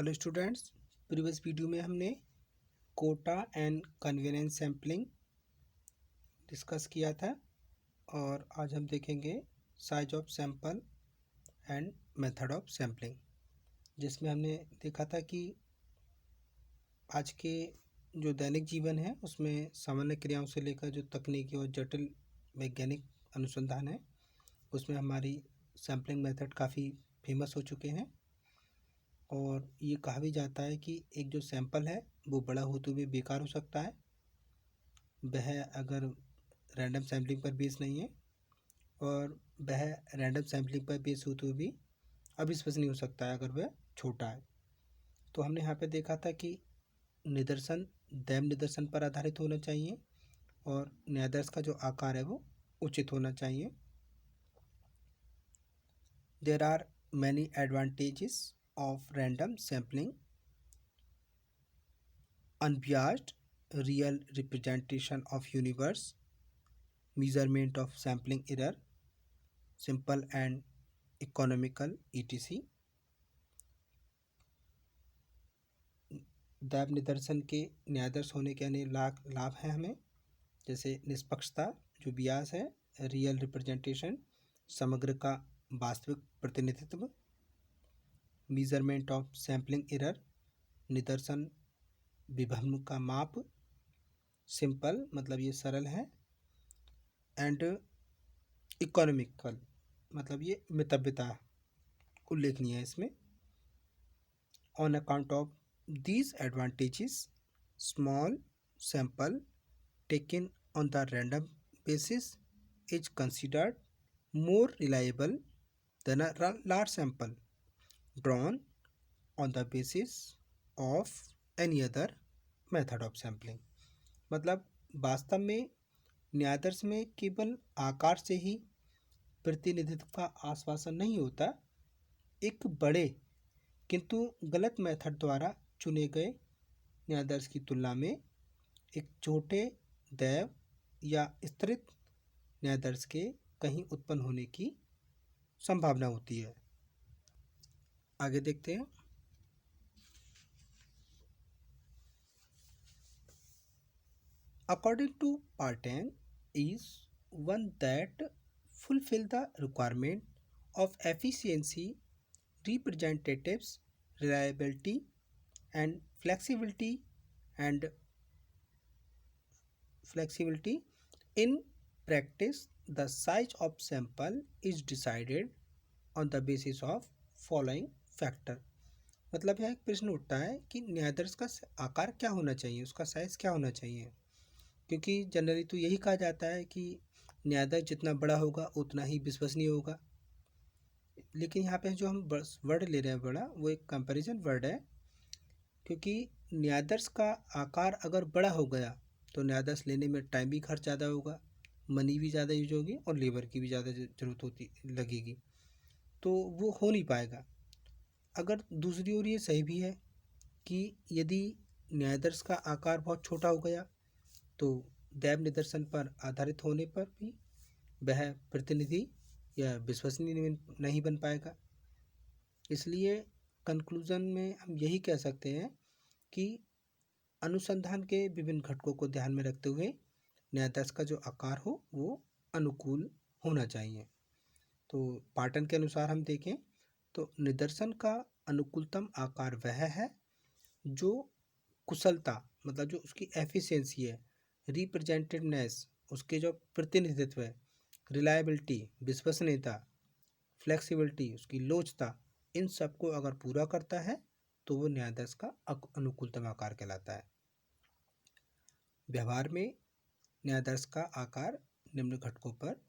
Hello students, previous video में हमने quota and convenience sampling discuss किया था और आज हम देखेंगे size of sample and method of sampling, जिसमें हमने देखा था कि आज के जो दैनिक जीवन है उसमें सामान्य क्रियाओं से लेकर जो तकनीकी और जटिल वैज्ञानिक अनुसंधान है उसमें हमारी सैम्पलिंग मेथड काफ़ी फेमस हो चुके हैं। और ये कहा भी जाता है कि एक जो सैंपल है वो बड़ा होते हुए बेकार हो सकता है, वह अगर रैंडम सैम्पलिंग पर बेस नहीं है, और वह रैंडम सैम्पलिंग पर बेस होते हुए भी अविश्वसनीय हो सकता है अगर वह छोटा है। तो हमने यहाँ पे देखा था कि निदर्शन दैव निदर्शन पर आधारित होना चाहिए और न्यायादर्श का जो आकार है वो उचित होना चाहिए। There are many advantages of random sampling: unbiased real representation of universe, measurement of sampling error, simple and economical etc. दैव निदर्शन के न्यायादर्श होने के अनेक लाभ हैं हमें, जैसे निष्पक्षता जो बियास है, रियल रिप्रेजेंटेशन समग्र का वास्तविक प्रतिनिधित्व, मेजरमेंट ऑफ सैम्पलिंग एरर निदर्शन विभ्रम का माप, सिंपल मतलब ये सरल है, एंड इकोनॉमिकल मतलब ये मितव्यता उल्लेखनीय है इसमें। On account of these advantages small sample taken on the random basis is considered more reliable then a large sample drawn on the basis of any other method of sampling. मतलब वास्तव में न्यायादर्श में केवल आकार से ही प्रतिनिधित्व का आश्वासन नहीं होता, एक बड़े किंतु गलत मेथड द्वारा चुने गए न्यायादर्श की तुलना में एक छोटे दैव या स्तरित न्यायादर्श के कहीं उत्पन्न होने की संभावना होती है। आगे देखते हैं। According to Partan is one that fulfill the requirement of efficiency, representatives, reliability and flexibility in practice. The size of sample is decided on the basis of following factor। मतलब यह एक प्रश्न उठता है कि न्यायादर्श का आकार क्या होना चाहिए, उसका साइज क्या होना चाहिए, क्योंकि जनरली तो यही कहा जाता है कि न्यायाधीश जितना बड़ा होगा उतना ही विश्वसनीय होगा। लेकिन यहाँ पे जो हम वर्ड ले रहे हैं बड़ा, वो एक कंपैरिजन वर्ड है, क्योंकि न्यायाधीश का आकार अगर बड़ा हो गया तो न्यायाधीश लेने में टाइम भी खर्च ज़्यादा होगा, मनी भी ज़्यादा यूज होगी और लेबर की भी ज़्यादा ज़रूरत होती लगेगी, तो वो हो नहीं पाएगा। अगर दूसरी ओर ये सही भी है कि यदि न्यायाधीश का आकार बहुत छोटा हो गया तो दैव निदर्शन पर आधारित होने पर भी वह प्रतिनिधि या विश्वसनीय नहीं बन पाएगा। इसलिए कंक्लूजन में हम यही कह सकते हैं कि अनुसंधान के विभिन्न घटकों को ध्यान में रखते हुए न्यायाधीश का जो आकार हो वो अनुकूल होना चाहिए। तो पाटन के अनुसार हम देखें तो निदर्शन का अनुकूलतम आकार वह है जो कुशलता मतलब जो उसकी एफिशिएंसी है, रिप्रेजेंटेटिवनेस उसके जो प्रतिनिधित्व है, रिलायबिलिटी विश्वसनीयता, फ्लेक्सिबिलिटी उसकी लोचता, इन सबको अगर पूरा करता है तो वो न्यायाधीश का अनुकूलतम आकार कहलाता है। व्यवहार में न्यायाधीश का आकार निम्न घटकों पर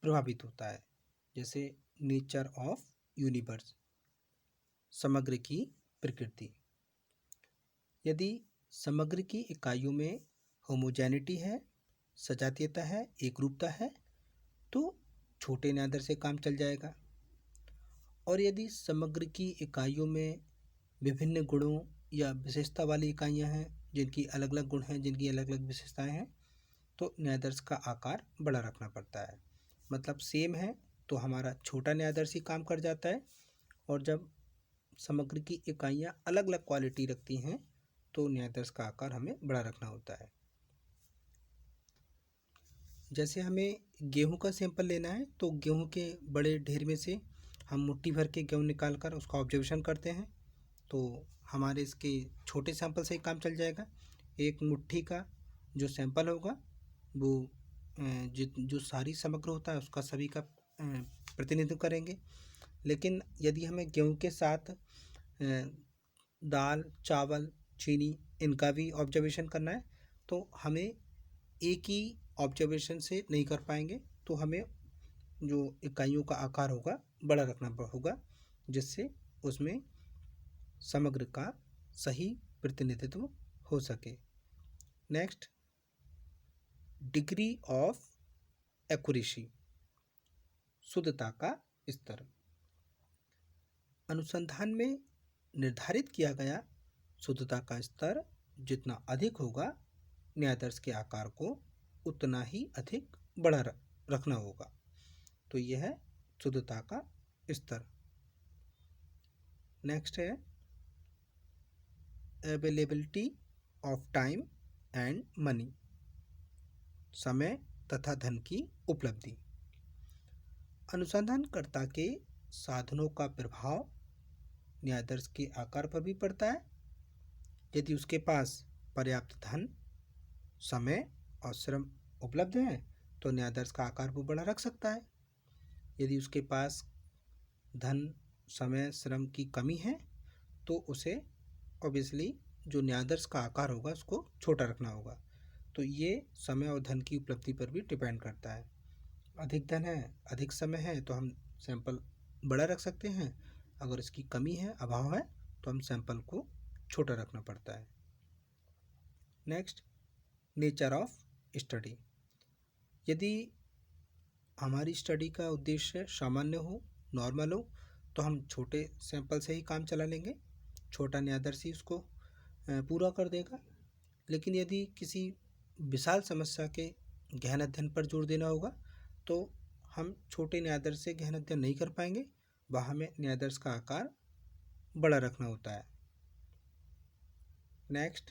प्रभावित होता है, जैसे नेचर ऑफ यूनिवर्स समग्र की प्रकृति। यदि समग्र की इकाइयों में होमोजेनिटी है, सजातीयता है, एकरूपता है, तो छोटे न्यायाधीश से काम चल जाएगा। और यदि समग्र की इकाइयों में विभिन्न गुणों या विशेषता वाली इकाइयां हैं, जिनकी अलग अलग गुण हैं, जिनकी अलग अलग विशेषताएं हैं, तो न्यायाधीश का आकार बड़ा रखना पड़ता है। मतलब सेम है तो हमारा छोटा न्यायाधीश ही काम कर जाता है, और जब समग्र की इकाइयाँ अलग अलग क्वालिटी रखती हैं तो न्यायदर्श का आकार हमें बड़ा रखना होता है। जैसे हमें गेहूं का सैंपल लेना है तो गेहूं के बड़े ढेर में से हम मुट्ठी भर के गेहूं निकाल कर उसका ऑब्जर्वेशन करते हैं, तो हमारे इसके छोटे सैंपल से ही काम चल जाएगा। एक मुट्ठी का जो सैंपल होगा वो जो सारी समग्र होता है उसका सभी का प्रतिनिधित्व करेंगे। लेकिन यदि हमें गेहूं के साथ दाल, चावल, चीनी इनका भी ऑब्जर्वेशन करना है तो हमें एक ही ऑब्जर्वेशन से नहीं कर पाएंगे, तो हमें जो इकाइयों का आकार होगा बड़ा रखना होगा, जिससे उसमें समग्र का सही प्रतिनिधित्व हो सके। नेक्स्ट, डिग्री ऑफ एक्यूरेसी, शुद्धता का स्तर। अनुसंधान में निर्धारित किया गया शुद्धता का स्तर जितना अधिक होगा, न्यायादर्श के आकार को उतना ही अधिक बड़ा रखना होगा। तो यह है शुद्धता का स्तर। नेक्स्ट है availability of time and money, समय तथा धन की उपलब्धि। अनुसंधानकर्ता के साधनों का प्रभाव न्यायादर्श के आकार पर भी पड़ता है। यदि उसके पास पर्याप्त धन, समय और श्रम उपलब्ध है तो न्यायादर्श का आकार वो बड़ा रख सकता है। यदि उसके पास धन, समय, श्रम की कमी है तो उसे ऑब्वियसली जो न्यायादर्श का आकार होगा उसको छोटा रखना होगा। तो ये समय और धन की उपलब्धि पर भी डिपेंड करता है। अधिक धन है, अधिक समय है तो हम सैंपल बड़ा रख सकते हैं, अगर इसकी कमी है, अभाव है तो हम सैंपल को छोटा रखना पड़ता है। Next, nature of study. यदि हमारी स्टडी का उद्देश्य सामान्य हो, नॉर्मल हो, तो हम छोटे सैंपल से ही काम चला लेंगे, छोटा न्यायादर्श ही उसको पूरा कर देगा। लेकिन यदि किसी विशाल समस्या के गहन अध्ययन पर जोर देना होगा तो हम छोटे न्यायादर्श से गहन अध्ययन नहीं कर पाएंगे, वहाँ हमें न्यायादर्श का आकार बड़ा रखना होता है। नेक्स्ट,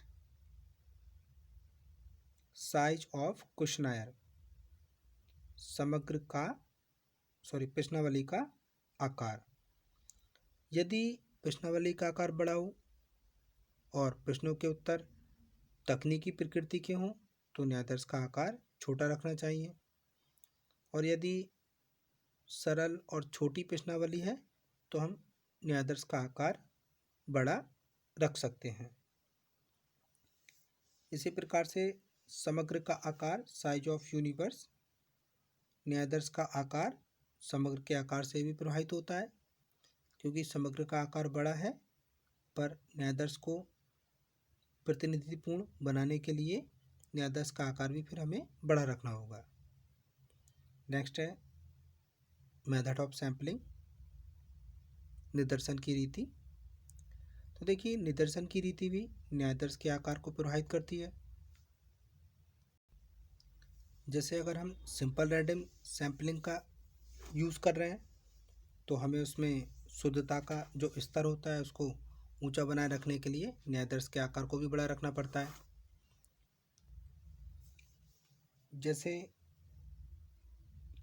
साइज ऑफ क्वेश्चनायर, समग्र का प्रश्नावली का आकार। यदि प्रश्नावली का आकार बड़ा हो और प्रश्नों के उत्तर तकनीकी प्रकृति के हों तो न्यायादर्श का आकार छोटा रखना चाहिए। और यदि सरल और छोटी प्रश्नावली है तो हम न्यायादर्श का आकार बड़ा रख सकते हैं। इसी प्रकार से समग्र का आकार, साइज ऑफ यूनिवर्स, न्यायादर्श का आकार समग्र के आकार से भी प्रभावित होता है, क्योंकि समग्र का आकार बड़ा है पर न्यायादर्श को प्रतिनिधित्वपूर्ण बनाने के लिए न्यायादर्श का आकार भी फिर हमें बड़ा रखना होगा। नेक्स्ट है मेथड ऑफ सैम्पलिंग, निदर्शन की रीति। तो देखिए, निदर्शन की रीति भी न्यायादर्श के आकार को प्रभावित करती है। जैसे अगर हम सिंपल रैंडम सैम्पलिंग का यूज़ कर रहे हैं तो हमें उसमें शुद्धता का जो स्तर होता है उसको ऊंचा बनाए रखने के लिए न्यायादर्श के आकार को भी बड़ा रखना पड़ता है। जैसे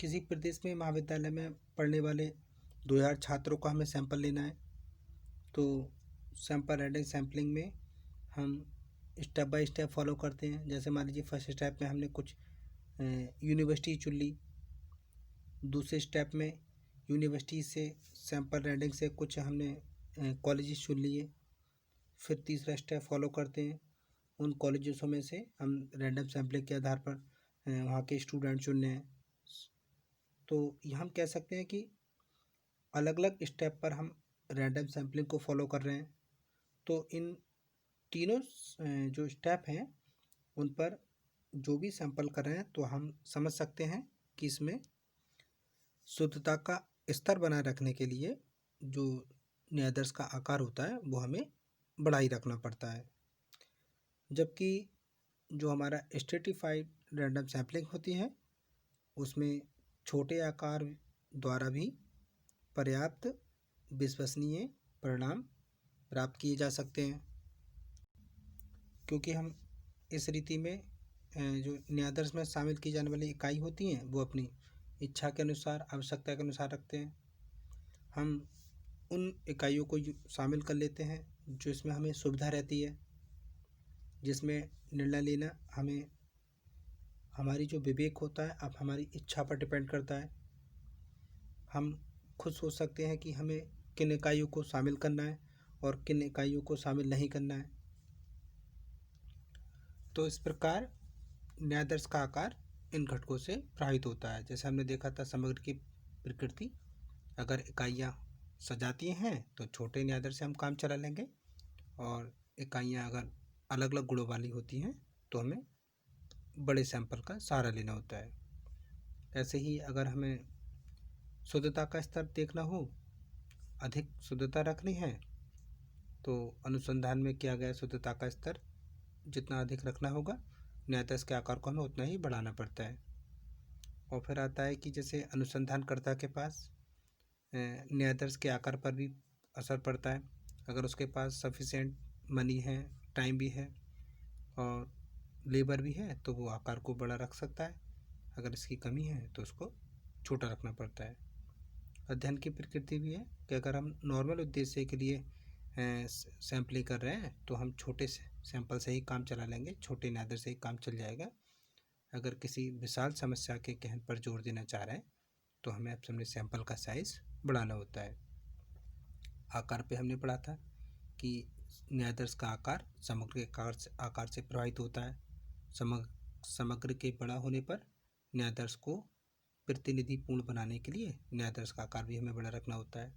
किसी प्रदेश में महाविद्यालय में पढ़ने वाले 2000 छात्रों का हमें सैंपल लेना है, तो सैंपल रैंडम सैम्पलिंग में हम स्टेप बाय स्टेप फॉलो करते हैं। जैसे मान लीजिए फर्स्ट स्टेप में हमने कुछ यूनिवर्सिटी चुन ली, दूसरे स्टेप में यूनिवर्सिटी से सैंपल रैंडम से कुछ हमने कॉलेजेस चुन लिए, फिर तीसरा स्टेप फॉलो करते हैं, उन कॉलेजेसों में से हम रैंडम सैम्पलिंग के आधार पर वहाँ के स्टूडेंट चुनने हैं। तो यहाँ हम कह सकते हैं कि अलग अलग स्टेप पर हम रैंडम सैम्पलिंग को फॉलो कर रहे हैं। तो इन तीनों जो स्टेप हैं उन पर जो भी सैंपल कर रहे हैं तो हम समझ सकते हैं कि इसमें शुद्धता का स्तर बनाए रखने के लिए जो न्यायादर्श का आकार होता है वो हमें बड़ा ही रखना पड़ता है। जबकि जो हमारा स्ट्रेटिफाइड रैंडम सैम्पलिंग होती है उसमें छोटे आकार द्वारा भी पर्याप्त विश्वसनीय परिणाम प्राप्त किए जा सकते हैं, क्योंकि हम इस रीति में जो न्यायाधीश में शामिल की जाने वाली इकाई होती हैं वो अपनी इच्छा के अनुसार, आवश्यकता के अनुसार रखते हैं। हम उन इकाइयों को शामिल कर लेते हैं जो इसमें हमें सुविधा रहती है, जिसमें निर्णय लेना हमें, हमारी जो विवेक होता है अब हमारी इच्छा पर डिपेंड करता है। हम खुद सोच सकते हैं कि हमें किन इकाइयों को शामिल करना है और किन इकाइयों को शामिल नहीं करना है। तो इस प्रकार न्यायाधीश का आकार इन घटकों से प्रभावित होता है। जैसे हमने देखा था समग्र की प्रकृति, अगर इकाइयाँ सजातीय हैं तो छोटे न्यायाधीश से हम काम चला लेंगे, और इकाइयाँ अगर अलग अलग गुणों वाली होती हैं तो हमें बड़े सैंपल का सहारा लेना होता है। ऐसे ही अगर हमें शुद्धता का स्तर देखना हो, अधिक शुद्धता रखनी है, तो अनुसंधान में किया गया शुद्धता का स्तर जितना अधिक रखना होगा, न्यायाधीश के आकार को हमें उतना ही बढ़ाना पड़ता है। और फिर आता है कि जैसे अनुसंधानकर्ता के पास न्यायाधीश के आकार पर भी असर पड़ता है। अगर उसके पास सफिशिएंट मनी है, टाइम भी है और लेबर भी है तो वो आकार को बड़ा रख सकता है। अगर इसकी कमी है तो उसको छोटा रखना पड़ता है। अध्ययन की प्रकृति भी है कि अगर हम नॉर्मल उद्देश्य के लिए सैम्पलिंग कर रहे हैं तो हम छोटे से सैंपल से ही काम चला लेंगे, छोटे न्यायाधीश से ही काम चल जाएगा। अगर किसी विशाल समस्या के गहन पर जोर देना चाह रहे हैं तो हमें अपने सैंपल का साइज़ बढ़ाना होता है। आकार पे हमने पढ़ा था कि न्यायाधीश का आकार समग्र के आकार से प्रभावित होता है। समग्र के बड़ा होने पर न्यायाधीश को प्रतिनिधिपूर्ण बनाने के लिए न्यायाधीश का आकार भी हमें बड़ा रखना होता है।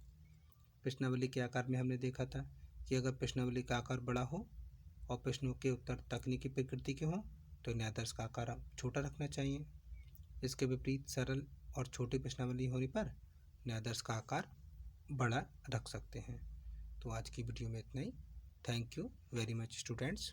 प्रश्नावली के आकार में हमने देखा था कि अगर प्रश्नावली का आकार बड़ा हो और प्रश्नों के उत्तर तकनीकी प्रकृति के हों तो न्यायाधीश का आकार छोटा रखना चाहिए। इसके विपरीत सरल और छोटी प्रश्नावली होने पर न्यायाधीश का आकार बड़ा रख सकते हैं। तो आज की वीडियो में इतना ही। Thank you very much students.